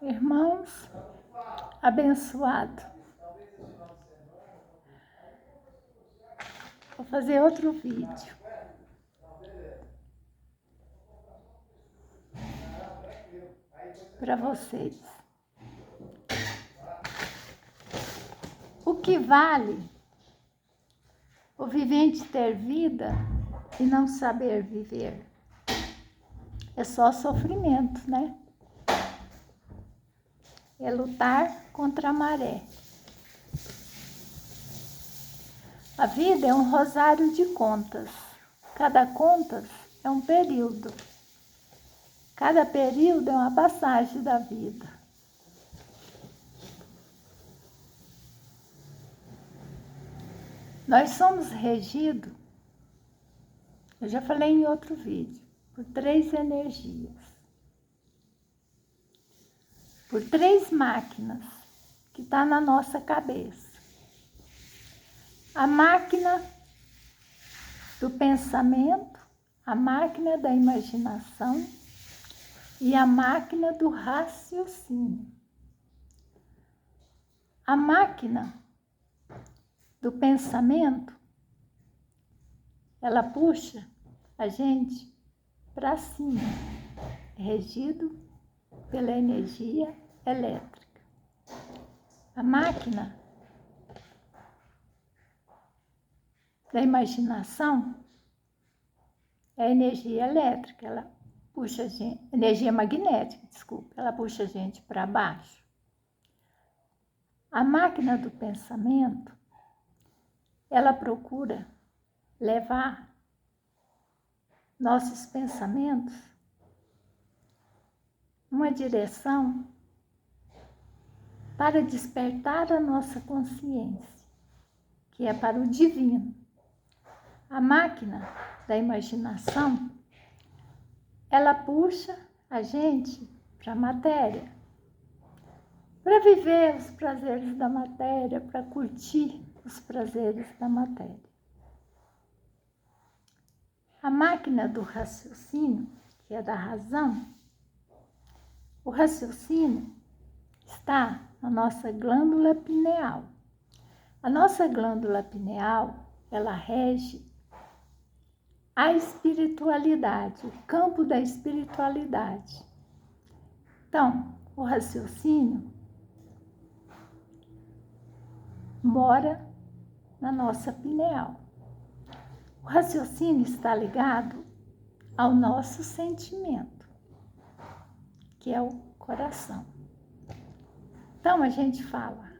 Irmãos abençoados, vou fazer outro vídeo. Para vocês. O que vale o vivente ter vida e não saber viver? É só sofrimento, né? É lutar contra a maré. A vida é um rosário de contas. Cada contas é um período. Cada período é uma passagem da vida. Nós somos regidos, eu já falei em outro vídeo, por 3 energias. Por 3 máquinas que estão na nossa cabeça. A máquina do pensamento, a máquina da imaginação e a máquina do raciocínio. A máquina do pensamento, ela puxa a gente para cima, regido pela energia elétrica. A máquina da imaginação é a energia elétrica, ela puxa a gente, energia magnética, desculpa, ela puxa a gente para baixo. A máquina do pensamento, ela procura levar nossos pensamentos uma direção para despertar a nossa consciência, que é para o divino. A máquina da imaginação, ela puxa a gente para a matéria, para viver os prazeres da matéria, para curtir os prazeres da matéria. A máquina do raciocínio, que é da razão, o raciocínio está na nossa glândula pineal. A nossa glândula pineal, ela rege a espiritualidade, o campo da espiritualidade. Então, o raciocínio mora na nossa pineal. O raciocínio está ligado ao nosso sentimento, que é o coração. Então, a gente fala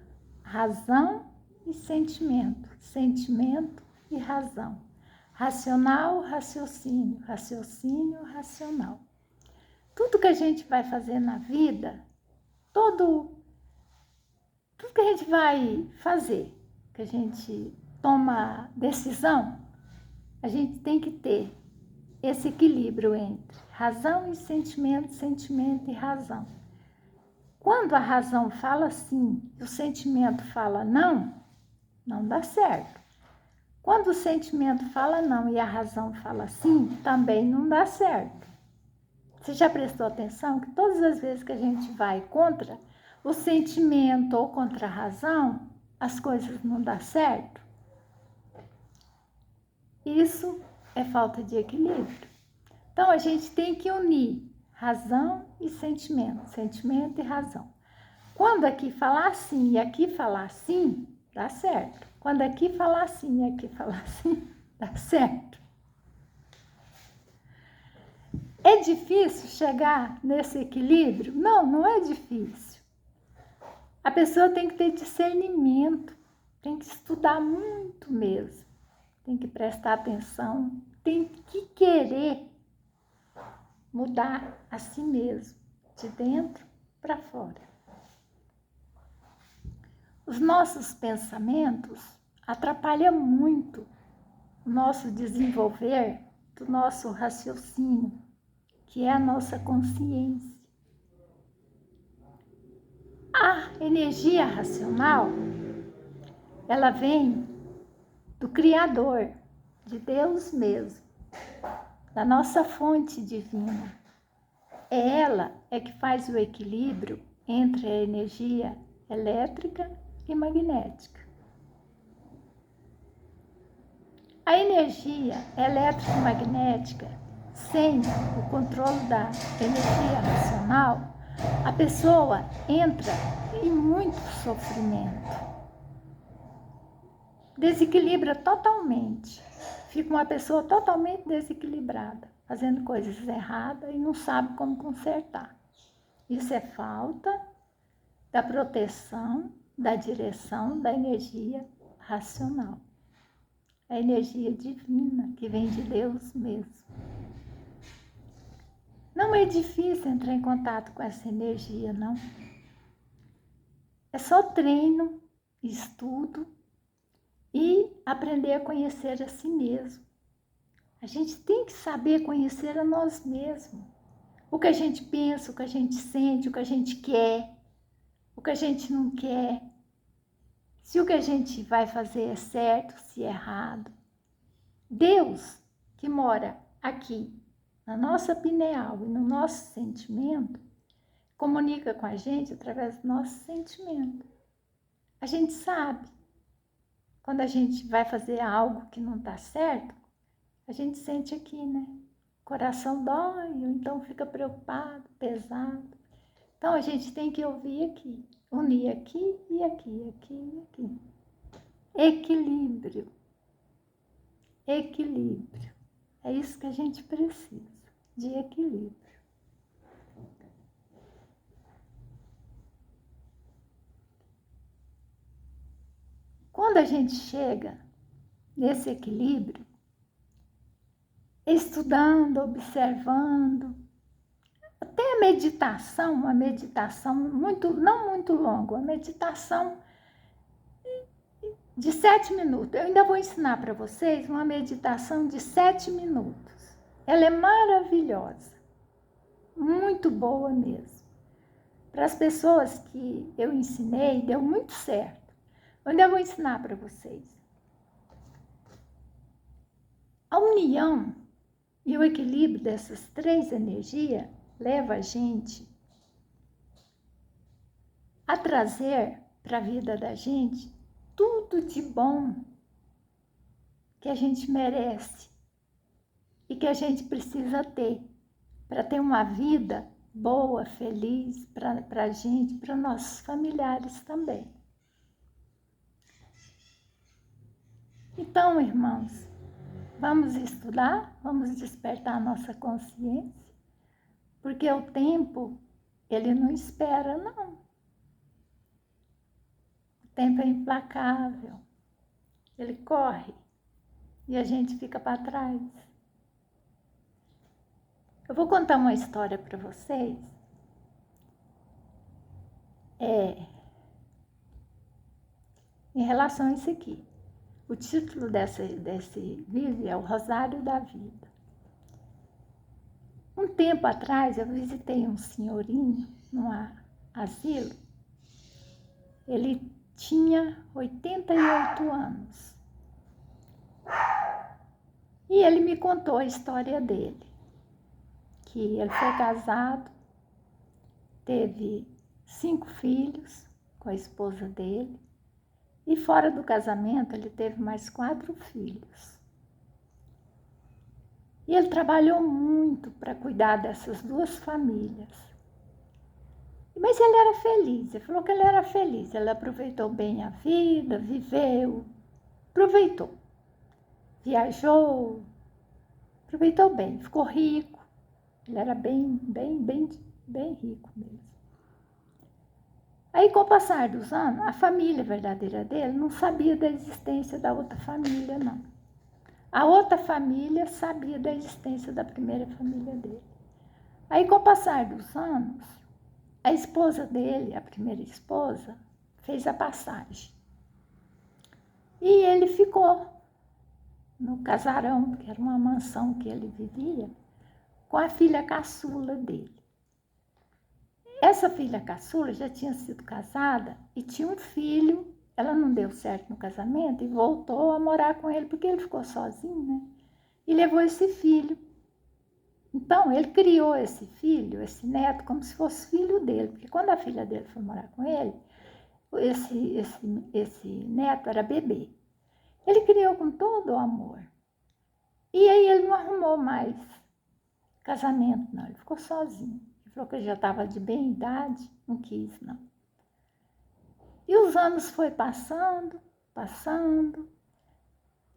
razão e sentimento, sentimento e razão. Racional, raciocínio, raciocínio, racional. Tudo que a gente vai fazer na vida, tudo que a gente vai fazer, que a gente toma decisão, a gente tem que ter esse equilíbrio entre razão e sentimento, sentimento e razão. Quando a razão fala sim e o sentimento fala não, não dá certo. Quando o sentimento fala não e a razão fala sim, também não dá certo. Você já prestou atenção que todas as vezes que a gente vai contra o sentimento ou contra a razão, as coisas não dão certo? Isso é falta de equilíbrio. Então, a gente tem que unir razão e sentimento, sentimento e razão. Quando aqui falar sim e aqui falar sim, dá certo. Quando aqui falar sim e aqui falar sim, dá certo. É difícil chegar nesse equilíbrio? Não, não é difícil. A pessoa tem que ter discernimento, tem que estudar muito mesmo, tem que prestar atenção, tem que querer mudar a si mesmo, de dentro para fora. Os nossos pensamentos atrapalham muito o nosso desenvolver do nosso raciocínio, que é a nossa consciência. A energia racional, ela vem do Criador, de Deus mesmo, da nossa fonte divina. Ela é que faz o equilíbrio entre a energia elétrica e magnética. A energia elétrica e magnética, sem o controle da energia racional, a pessoa entra em muito sofrimento. Desequilibra totalmente. Fica uma pessoa totalmente desequilibrada, fazendo coisas erradas e não sabe como consertar. Isso é falta da proteção, da direção da energia racional. A energia divina que vem de Deus mesmo. Não é difícil entrar em contato com essa energia, não. É só treino, estudo e aprender a conhecer a si mesmo. A gente tem que saber conhecer a nós mesmos. O que a gente pensa, o que a gente sente, o que a gente quer, o que a gente não quer. Se o que a gente vai fazer é certo, se é errado. Deus, que mora aqui, na nossa pineal e no nosso sentimento, comunica com a gente através do nosso sentimento. A gente sabe. Quando a gente vai fazer algo que não está certo, a gente sente aqui, né? O coração dói, ou então fica preocupado, pesado. Então a gente tem que ouvir aqui, unir aqui e aqui, aqui e aqui. Equilíbrio. Equilíbrio. É isso que a gente precisa, de equilíbrio. Quando a gente chega nesse equilíbrio, estudando, observando, até a meditação, uma meditação não muito longa, uma meditação de 7 minutos. Eu ainda vou ensinar para vocês uma meditação de 7 minutos. Ela é maravilhosa, muito boa mesmo. Para as pessoas que eu ensinei, deu muito certo. Eu ainda vou ensinar para vocês. A união e o equilíbrio dessas 3 energias leva a gente a trazer para a vida da gente tudo de bom que a gente merece e que a gente precisa ter para ter uma vida boa, feliz para a gente, para nossos familiares também. Então, irmãos, vamos estudar, vamos despertar a nossa consciência, porque o tempo, ele não espera, não. O tempo é implacável, ele corre e a gente fica para trás. Eu vou contar uma história para vocês. Em relação a isso aqui. O título desse vídeo é O Rosário da Vida. Um tempo atrás eu visitei um senhorinho num asilo. Ele tinha 88 anos. E ele me contou a história dele. Que ele foi casado, teve 5 filhos com a esposa dele. E fora do casamento, ele teve mais 4 filhos. E ele trabalhou muito para cuidar dessas 2 famílias. Mas ele era feliz, ele falou que ele era feliz. Ele aproveitou bem a vida, viveu, aproveitou. Viajou, aproveitou bem, ficou rico. Ele era bem rico mesmo. Aí, com o passar dos anos, a família verdadeira dele não sabia da existência da outra família, não. A outra família sabia da existência da primeira família dele. Aí, com o passar dos anos, a esposa dele, a primeira esposa, fez a passagem. E ele ficou no casarão, que era uma mansão que ele vivia, com a filha caçula dele. Essa filha caçula já tinha sido casada e tinha um filho. Ela não deu certo no casamento e voltou a morar com ele, porque ele ficou sozinho, né? E levou esse filho. Então, ele criou esse filho, esse neto, como se fosse filho dele, porque quando a filha dele foi morar com ele, esse neto era bebê. Ele criou com todo o amor. E aí ele não arrumou mais casamento, não. Ele ficou sozinho. Ele falou que ele já estava de bem idade, não quis, não. E os anos foi passando,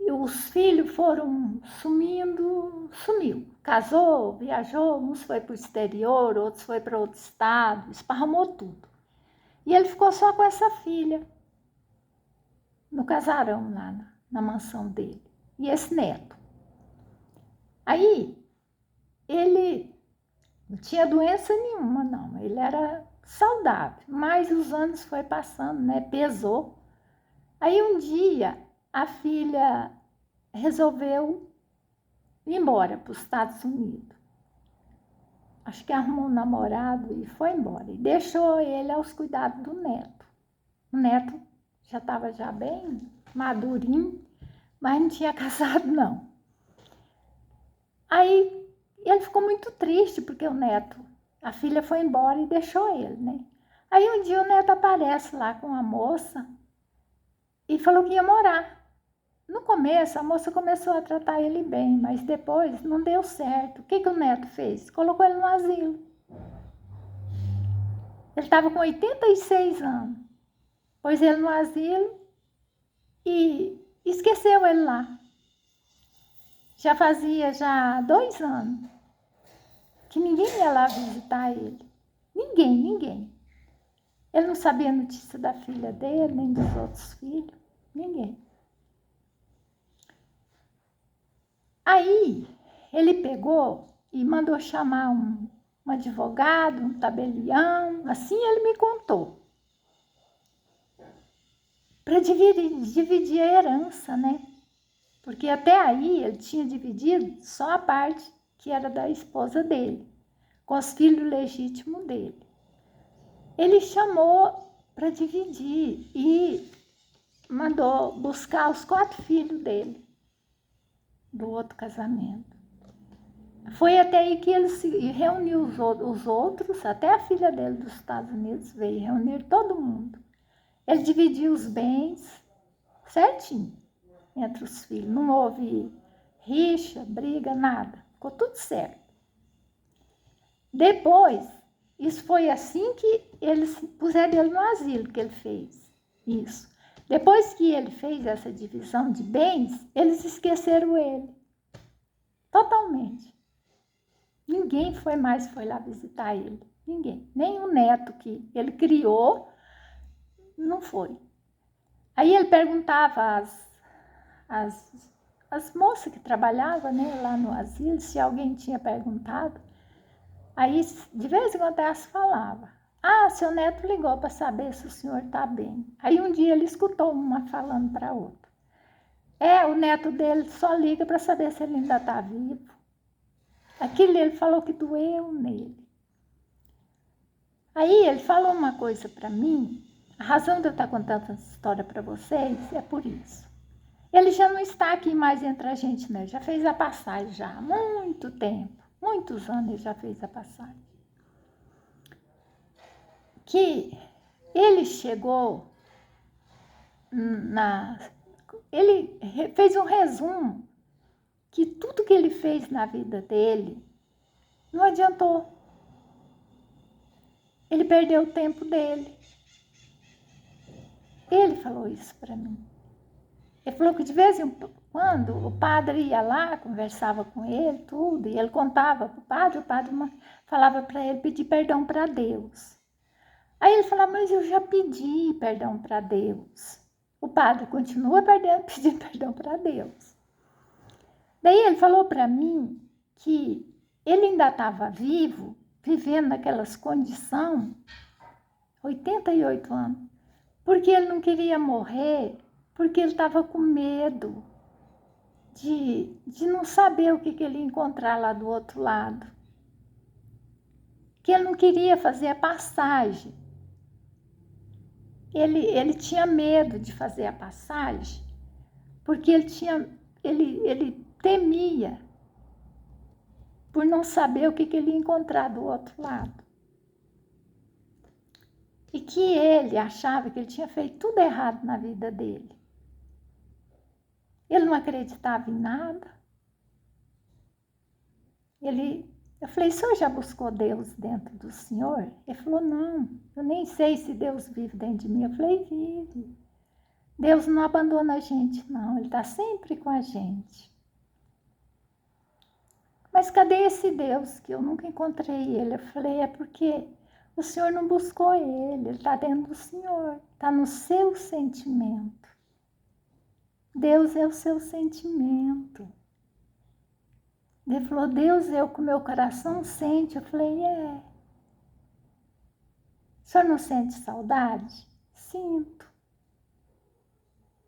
e os filhos foram sumiu. Casou, viajou, uns foi para o exterior, outros foi para outro estado, esparramou tudo. E ele ficou só com essa filha, no casarão lá na mansão dele. E esse neto. Aí, ele não tinha doença nenhuma, não. Ele era saudável, mas os anos foi passando, né? Pesou. Aí um dia a filha resolveu ir embora para os Estados Unidos. Acho que arrumou um namorado e foi embora. E deixou ele aos cuidados do neto. O neto já estava já bem madurinho, mas não tinha casado, não. Aí ele ficou muito triste porque a filha foi embora e deixou ele, né? Aí um dia o neto aparece lá com a moça e falou que ia morar. No começo, a moça começou a tratar ele bem, mas depois não deu certo. O que o neto fez? Colocou ele no asilo. Ele estava com 86 anos. Pôs ele no asilo e esqueceu ele lá. Já fazia 2 anos que ninguém ia lá visitar ele. Ninguém. Ele não sabia a notícia da filha dele, nem dos outros filhos. Ninguém. Aí, ele pegou e mandou chamar um advogado, um tabelião, assim ele me contou. Para dividir a herança, né? Porque até aí ele tinha dividido só a parte que era da esposa dele, com os filhos legítimos dele. Ele chamou para dividir e mandou buscar os 4 filhos dele, do outro casamento. Foi até aí que ele se reuniu os outros, até a filha dele dos Estados Unidos veio reunir todo mundo. Ele dividiu os bens certinho entre os filhos. Não houve rixa, briga, nada. Ficou tudo certo. Depois, isso foi assim que eles puseram ele no asilo, que ele fez isso. Depois que ele fez essa divisão de bens, eles esqueceram ele. Totalmente. Ninguém foi lá visitar ele. Ninguém. Nem o neto que ele criou, não foi. Aí ele perguntava às moças que trabalhavam, né, lá no asilo, se alguém tinha perguntado. Aí, de vez em quando, elas falavam: ah, seu neto ligou para saber se o senhor está bem. Aí um dia ele escutou uma falando para outra: o neto dele só liga para saber se ele ainda está vivo. Aquilo ele falou que doeu nele. Aí ele falou uma coisa para mim, a razão de eu estar contando essa história para vocês é por isso. Ele já não está aqui mais entre a gente, né? Já fez a passagem já há muito tempo, muitos anos ele já fez a passagem. Que ele chegou ele fez um resumo que tudo que ele fez na vida dele não adiantou. Ele perdeu o tempo dele. Ele falou isso para mim. Ele falou que de vez em quando o padre ia lá, conversava com ele, tudo, e ele contava para o padre falava para ele pedir perdão para Deus. Aí ele falava: mas eu já pedi perdão para Deus. O padre continua pedindo perdão para Deus. Daí ele falou para mim que ele ainda estava vivo, vivendo naquelas condições, 88 anos, porque ele não queria morrer, porque ele estava com medo de não saber o que ele ia encontrar lá do outro lado. Que ele não queria fazer a passagem. Ele tinha medo de fazer a passagem, porque ele temia por não saber o que ele ia encontrar do outro lado. E que ele achava que ele tinha feito tudo errado na vida dele. Ele não acreditava em nada. Eu falei, o senhor já buscou Deus dentro do senhor? Ele falou, não, eu nem sei se Deus vive dentro de mim. Eu falei, vive. Deus não abandona a gente, não. Ele está sempre com a gente. Mas cadê esse Deus que eu nunca encontrei ele? Eu falei, é porque o senhor não buscou ele está dentro do senhor, está no seu sentimento. Deus é o seu sentimento. Ele falou, Deus, eu com meu coração sente. Eu falei, é. O senhor não sente saudade? Sinto.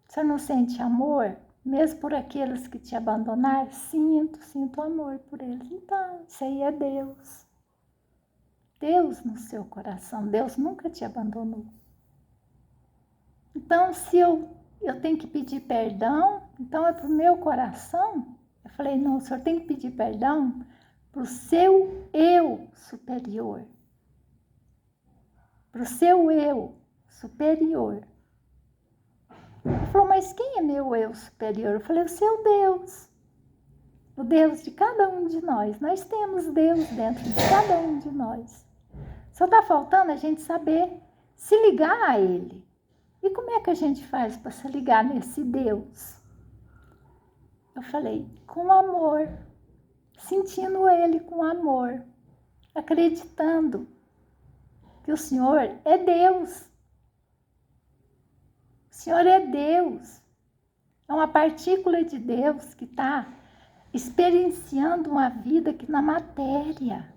O senhor não sente amor? Mesmo por aqueles que te abandonaram? Sinto amor por eles. Então, isso aí é Deus. Deus no seu coração. Deus nunca te abandonou. Então, se eu tenho que pedir perdão, então é para o meu coração? Eu falei, não, o senhor tem que pedir perdão para o seu eu superior. Para o seu eu superior. Ele falou, mas quem é meu eu superior? Eu falei, o seu Deus. O Deus de cada um de nós. Nós temos Deus dentro de cada um de nós. Só está faltando a gente saber se ligar a Ele. E como é que a gente faz para se ligar nesse Deus? Eu falei, com amor, sentindo Ele com amor, acreditando que o Senhor é Deus. O Senhor é Deus. É uma partícula de Deus que está experienciando uma vida aqui na matéria.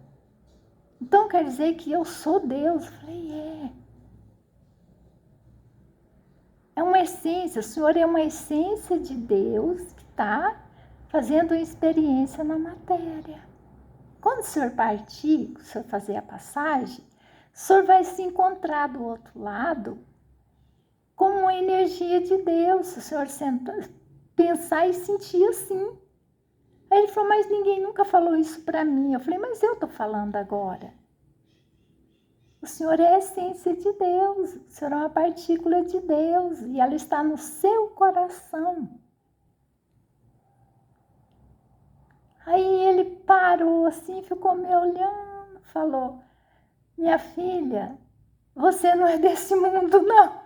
Então quer dizer que eu sou Deus? Eu falei, é. É uma essência, o Senhor é uma essência de Deus que está fazendo uma experiência na matéria. Quando o Senhor partir, o Senhor fazer a passagem, o Senhor vai se encontrar do outro lado com uma energia de Deus. Se o Senhor pensar e sentir assim. Aí ele falou, mas ninguém nunca falou isso para mim. Eu falei, mas eu estou falando agora. O Senhor é a essência de Deus, o Senhor é uma partícula de Deus e ela está no seu coração. Aí ele parou assim, ficou me olhando, falou, minha filha, você não é desse mundo não.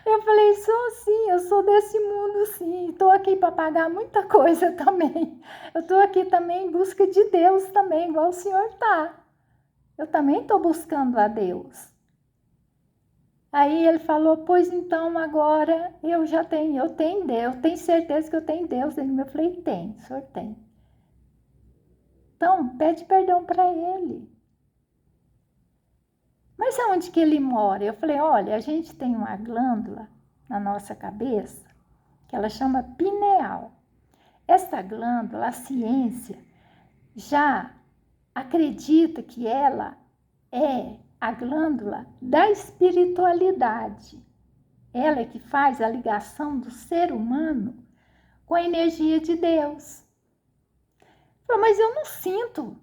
Eu falei, sou sim, eu sou desse mundo sim, estou aqui para pagar muita coisa também. Eu estou aqui também em busca de Deus também, igual o Senhor está. Eu também estou buscando a Deus. Aí ele falou, pois então agora eu tenho Deus, eu tenho certeza que eu tenho Deus. Eu falei, tem, o senhor tem. Então, pede perdão para ele. Mas aonde que ele mora? Eu falei, olha, a gente tem uma glândula na nossa cabeça que ela chama pineal. Essa glândula, a ciência já acredita que ela é a glândula da espiritualidade. Ela é que faz a ligação do ser humano com a energia de Deus. Falei, mas eu não sinto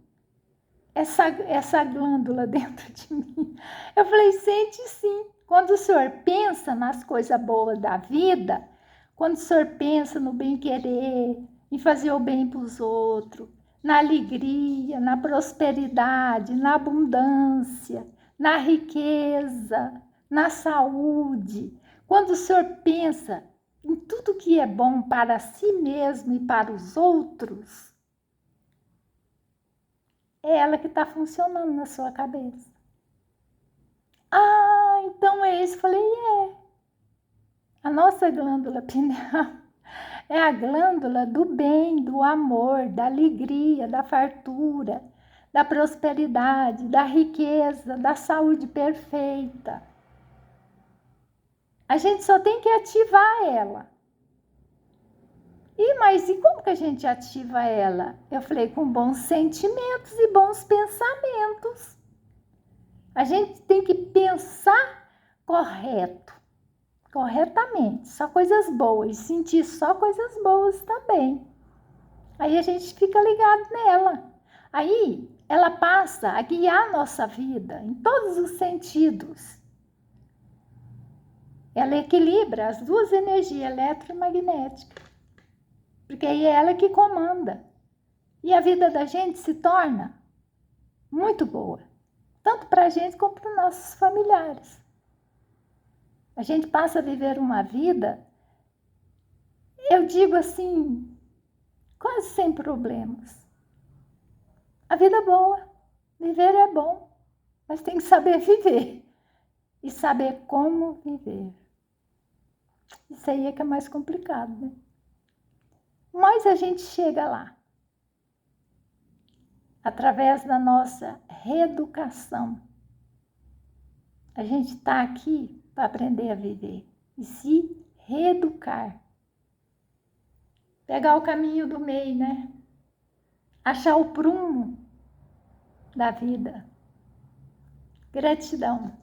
essa glândula dentro de mim. Eu falei, sente sim. Quando o senhor pensa nas coisas boas da vida, quando o senhor pensa no bem-querer, em fazer o bem para os outros, na alegria, na prosperidade, na abundância, na riqueza, na saúde. Quando o senhor pensa em tudo que é bom para si mesmo e para os outros, é ela que está funcionando na sua cabeça. Ah, então é isso. Falei, é. A nossa glândula pineal é a glândula do bem, do amor, da alegria, da fartura, da prosperidade, da riqueza, da saúde perfeita. A gente só tem que ativar ela. Mas como que a gente ativa ela? Eu falei, com bons sentimentos e bons pensamentos. A gente tem que pensar corretamente, só coisas boas, sentir só coisas boas também. Aí a gente fica ligado nela. Aí ela passa a guiar a nossa vida em todos os sentidos. Ela equilibra as duas energias, eletromagnética. Porque aí é ela que comanda. E a vida da gente se torna muito boa. Tanto para a gente como para os nossos familiares. A gente passa a viver uma vida, eu digo assim, quase sem problemas. A vida é boa, viver é bom, mas tem que saber viver e saber como viver. Isso aí é que é mais complicado, né? Mas a gente chega lá, através da nossa reeducação. A gente está aqui para aprender a viver e se reeducar. Pegar o caminho do meio, né? Achar o prumo da vida. Gratidão.